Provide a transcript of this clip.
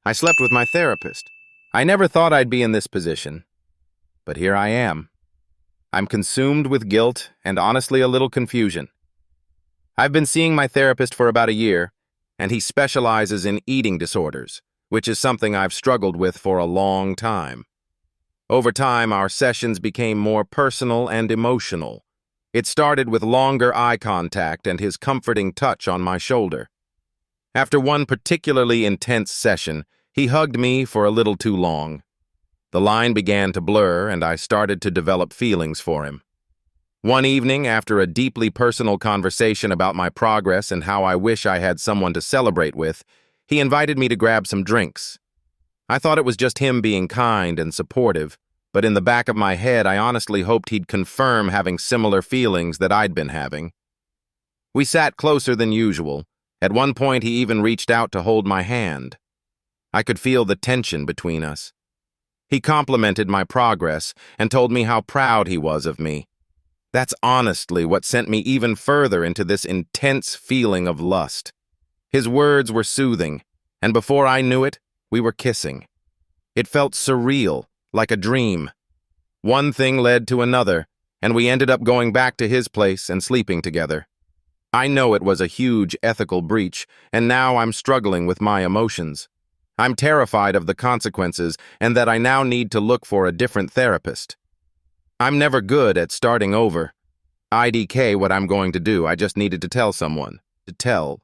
I slept with my therapist. I never thought I'd be in this position, but here I am. I'm consumed with guilt and honestly a little confusion. I've been seeing my therapist for about a year, and he specializes in eating disorders, which is something I've struggled with for a long time. Over time, our sessions became more personal and emotional. It started with longer eye contact and his comforting touch on my shoulder. After one particularly intense session, he hugged me for a little too long. The line began to blur, and I started to develop feelings for him. One evening, after a deeply personal conversation about my progress and how I wish I had someone to celebrate with, he invited me to grab some drinks. I thought it was just him being kind and supportive, but in the back of my head, I honestly hoped he'd confirm having similar feelings that I'd been having. We sat closer than usual. At one point, he even reached out to hold my hand. I could feel the tension between us. He complimented my progress and told me how proud he was of me. That's honestly what sent me even further into this intense feeling of lust. His words were soothing, and before I knew it, we were kissing. It felt surreal, like a dream. One thing led to another, and we ended up going back to his place and sleeping together. I know it was a huge ethical breach, and now I'm struggling with my emotions. I'm terrified of the consequences and that I now need to look for a different therapist. I'm never good at starting over. IDK what I'm going to do, I just needed to tell someone. To tell